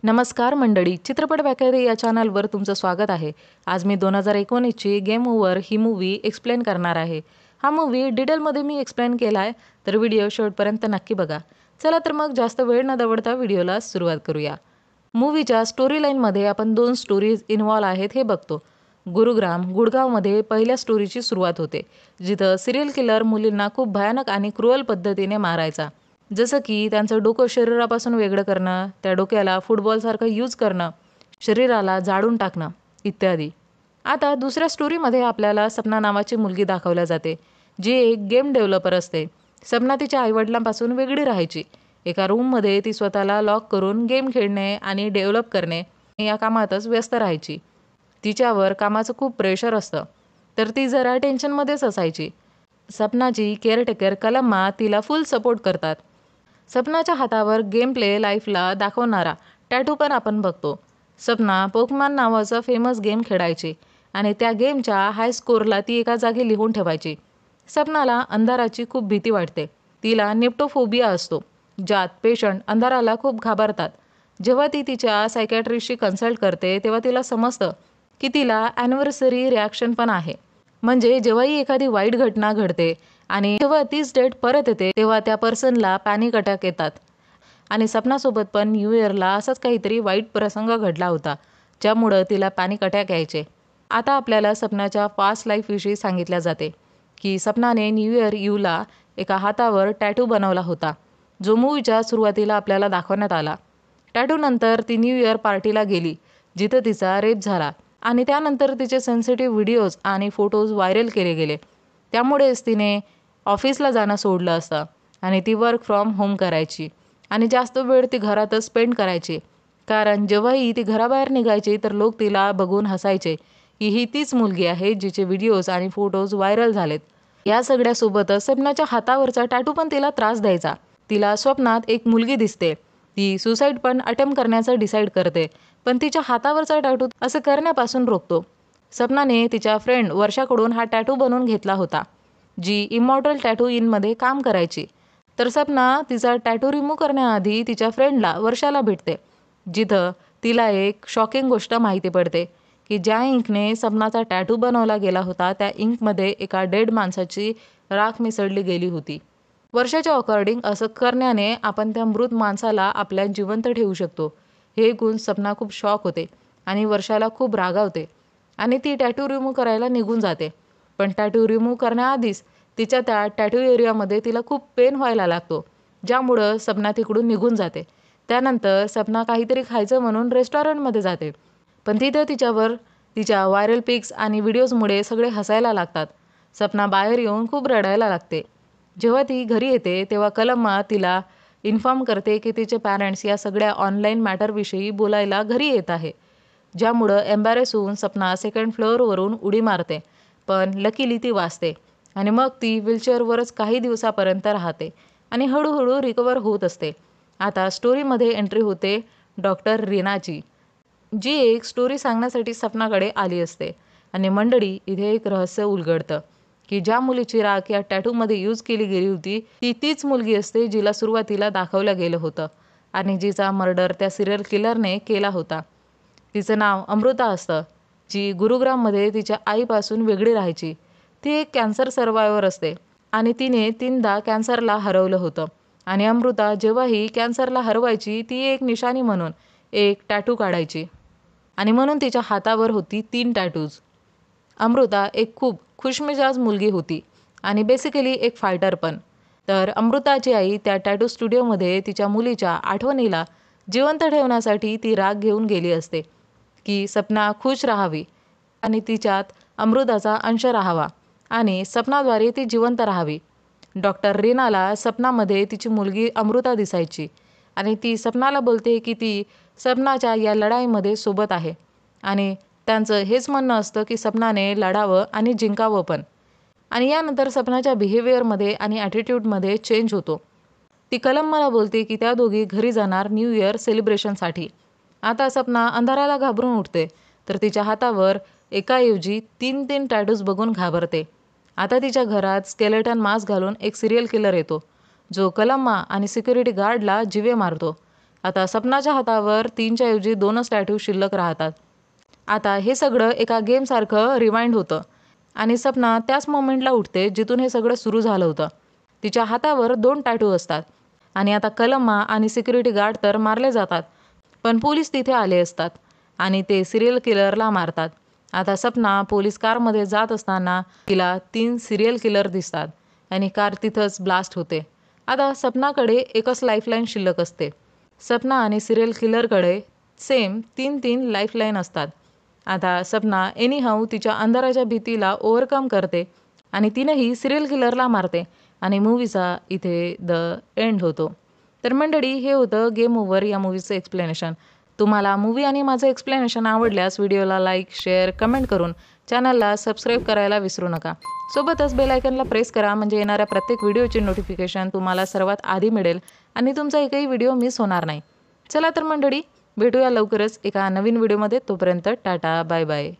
नमस्कार मंडळी, चित्रपट व्याख्याते या चॅनलवर तुमचं स्वागत आहे. आज मी 2019ची गेम ओव्हर ही मूव्ही एक्सप्लेन करणार आहे. हा मूव्ही डिटेलमध्ये मी एक्सप्लेन केला आहे, तर व्हिडिओ शेवटपर्यंत नक्की बघा. चला तर मग जास्त वेळ न दवडता व्हिडिओला सुरुवात करूया. मूव्हीच्या स्टोरी लाईनमध्ये आपण 2 स्टोरीज इन्व्हॉल्व आहेत हे बघतो. गुडगावमध्ये पहिल्या स्टोरीची सुरुवात होते, जिथं सिरियल किलर मुलींना खूप भयानक आणि क्रूअल पद्धतीने मारायचा. जसं की त्यांचं डोकं शरीरापासून वेगळं करणं, त्या डोक्याला फुटबॉलसारखं यूज करणं, शरीराला जाळून टाकणं इत्यादी. आता दुसऱ्या स्टोरीमध्ये आपल्याला सपना नावाची मुलगी दाखवल्या जाते, जी एक गेम डेव्हलपर असते. सपना तिच्या आईवडिलांपासून वेगळी राहायची. एका रूममध्ये ती स्वतःला लॉक करून गेम खेळणे आणि डेव्हलप करणे या कामातच व्यस्त राहायची. तिच्यावर कामाचं खूप प्रेशर असतं, तर ती जरा टेन्शनमध्येच असायची. सपनाची केअरटेकर कलम्मा तिला फुल सपोर्ट करतात. सपनाच्या हातावर गेम प्ले लाईफला दाखवणारा टॅटू पण आपण बघतो. सपना पोकेमॉन नावाचा फेमस गेम खेळायची आणि त्या गेमच्या हाय स्कोअरला ती एका जागी लिहून ठेवायची. सपनाला अंधाराची खूप भीती वाटते. तिला निप्टोफोबिया असतो, ज्यात पेशंट अंधाराला खूप घाबरतात. जेव्हा ती तिच्या सायकॅट्रिस्टशी कन्सल्ट करते, तेव्हा तिला समजतं की तिला ॲनिव्हर्सरी रिॲक्शन पण आहे. म्हणजे जेव्हाही एखादी वाईट घटना घडते आणि जेव्हा तीच डेट परत येते, तेव्हा त्या पर्सनला पॅनिक अटॅक येतात. आणि सपनासोबत पण न्यू इयरला असाच काहीतरी वाईट प्रसंग घडला होता, ज्यामुळं तिला पॅनिक अटॅक यायचे. आता आपल्याला सपनाच्या पास्ट लाईफविषयी सांगितल्या जाते की सपनाने न्यू इयर यूला एका हातावर टॅटू बनवला होता, जो मूवीच्या सुरुवातीला आपल्याला दाखवण्यात आला. टॅटू नंतर ती न्यू इयर पार्टीला गेली, जिथं तिचा रेप झाला आणि त्यानंतर तिचे सेन्सिटिव्ह व्हिडिओज आणि फोटोज व्हायरल केले गेले. त्यामुळेच तिने ऑफिसला जाणं सोडलं असतं आणि ती वर्क फ्रॉम होम करायची आणि जास्त वेळ ती घरातच स्पेंड करायची. कारण जेव्हाही ती घराबाहेर निघायची, तर लोक तिला बघून हसायचे की ही तीच मुलगी आहे जिचे व्हिडिओज आणि फोटोज व्हायरल झालेत. या सगळ्यासोबतच सपनाच्या हातावरचा टॅटू पण तिला त्रास द्यायचा. तिला स्वप्नात एक मुलगी दिसते. ती सुसाईड पण अटेम्प्ट करण्याचं डिसाईड करते, पण तिच्या हातावरचा टॅटू असं करण्यापासून रोखतो. सपनाने तिच्या फ्रेंड वर्षाकडून हा टॅटू बनवून घेतला होता, जी इमॉर्टल टॅटू इनमध्ये काम करायची. तर सपना तिचा टॅटू रिमूव्ह करण्याआधी तिच्या फ्रेंडला वर्षाला भेटते, जिथं तिला एक शॉकिंग गोष्ट माहिती पडते की ज्या इंकने सपनाचा टॅटू बनवला गेला होता, त्या इंकमध्ये एका डेड माणसाची राख मिसळली गेली होती. वर्षाच्या अकॉर्डिंग असं करण्याने आपण त्या मृत माणसाला आपल्या जिवंत ठेवू शकतो. हे ऐकून सपना खूप शॉक होते आणि वर्षाला खूप रागावते आणि ती टॅटू रिमूव्ह करायला निघून जाते. पण टॅटू रिमूव्ह करण्याआधीच तिच्या त्या टॅटू एरियामध्ये तिला खूप पेन व्हायला लागतो, ज्यामुळं सपना तिकडून निघून जाते. त्यानंतर सपना काहीतरी खायचं म्हणून रेस्टॉरंटमध्ये जाते, पण तिथं तिच्यावर तिच्या व्हायरल पिक्स आणि व्हिडिओजमुळे सगळे हसायला लागतात. सपना बाहेर येऊन खूप रडायला लागते. जेव्हा ती घरी येते, तेव्हा कलम्मा तिला इन्फॉर्म करते की तिचे पॅरेंट्स या सगळ्या ऑनलाईन मॅटरविषयी बोलायला घरी येत आहे. ज्यामुळं एम्बॅरेस होऊन सपना सेकंड फ्लोअरवरून उडी मारते, पण लकीली ती वाचते आणि मग ती व्हीलचेअरवरच काही दिवसापर्यंत राहते आणि हळूहळू रिकवर होत असते. आता स्टोरीमध्ये एंट्री होते डॉक्टर रीनाची, जी एक स्टोरी सांगण्यासाठी सपनाकडे आली असते. आणि मंडळी, इथे एक रहस्य उलगडतं की ज्या मुलीची राख या टॅटूमध्ये यूज केली गेली होती, ती तीच मुलगी असते जिला सुरुवातीला दाखवलं गेलं होतं आणि जिचा मर्डर त्या सिरियल किलरने केला होता. तिचं नाव अमृता असतं, जी गुरुग्राममध्ये तिच्या आईपासून वेगळी राहायची. ती एक कॅन्सर सर्वायवर असते आणि तिने 3दा कॅन्सरला हरवलं होतं. आणि अमृता जेव्हाही कॅन्सरला हरवायची, ती एक निशाणी म्हणून एक टॅटू काढायची आणि म्हणून तिच्या हातावर होती 3 टॅटूज. अमृता एक खूप खुशमिजाज मुलगी होती आणि बेसिकली एक फायटर पण. तर अमृताची आई त्या टॅटू स्टुडिओमध्ये तिच्या मुलीच्या आठवणीला जिवंत ठेवण्यासाठी ती राग घेऊन गेली असते की सपना खुश राहावी आणि तिच्यात अमृताचा अंश राहावा आणि सपनाद्वारे ती जिवंत राहावी. डॉक्टर रीनाला सपनामध्ये तिची मुलगी अमृता दिसायची आणि ती सपनाला बोलते की ती सपनाच्या या लढाईमध्ये सोबत आहे आणि त्यांचं हेच म्हणणं असतं की सपनाने लढावं आणि जिंकावं पण. आणि यानंतर सपनाच्या बिहेवियरमध्ये आणि ॲटिट्यूडमध्ये चेंज होतो. ती कलम्माला बोलते की त्या दोघी घरी जाणार न्यू इयर सेलिब्रेशनसाठी. आता सपना अंधाराला घाबरून उठते, तर तिच्या हातावर एकाऐवजी 3 टॅटूज बघून घाबरते. आता तिच्या घरात स्केलेटन मास्क घालून एक सिरियल किलर येतो, जो कलम्मा आणि सिक्युरिटी गार्डला जीवे मारतो. आता सपनाच्या हातावर 3च्या ऐवजी 2च टॅटू शिल्लक राहतात. आता हे सगळं एका गेमसारखं रिवाइंड होतं आणि सपना त्याच मोमेंटला उठते जिथून हे सगळं सुरू झालं होतं. तिच्या हातावर 2 टॅटू असतात आणि आता कलम्मा आणि सिक्युरिटी गार्ड तर मारले जातात, पण पोलीस तिथे आले असतात आणि ते सिरियल किलरला मारतात. आता सपना पोलीस कारमध्ये जात असताना तिला 3 सिरियल किलर दिसतात आणि कार तिथंच ब्लास्ट होते. आता सपनाकडे एकच लाईफलाईन शिल्लक असते. सपना आणि सिरियल किलरकडे सेम 3 लाईफलाईन असतात. आता सपना एनीहाऊ तिच्या अंधाराच्या भीतीला ओव्हरकम करते आणि तिनेही सिरियल किलरला मारते आणि मूवीचा इथे द एंड होतो. तर मंडळी, हे होतं गेम ओव्हर या मूवीचं एक्सप्लेनेशन. तुम्हाला मूवी आणि माझं एक्सप्लेनेशन आवडल्यास व्हिडिओला लाईक, शेअर, कमेंट करून चॅनलला सबस्क्राईब करायला विसरू नका. सोबतच बेल आयकॉनला प्रेस करा, म्हणजे येणाऱ्या प्रत्येक व्हिडिओची नोटिफिकेशन तुम्हाला सर्वात आधी मिळेल आणि तुमचा एकही व्हिडिओ मिस होणार नाही. चला तर मंडळी, भेटूया लवकरच एका नवीन व्हिडिओमध्ये. तोपर्यंत टाटा, बाय बाय.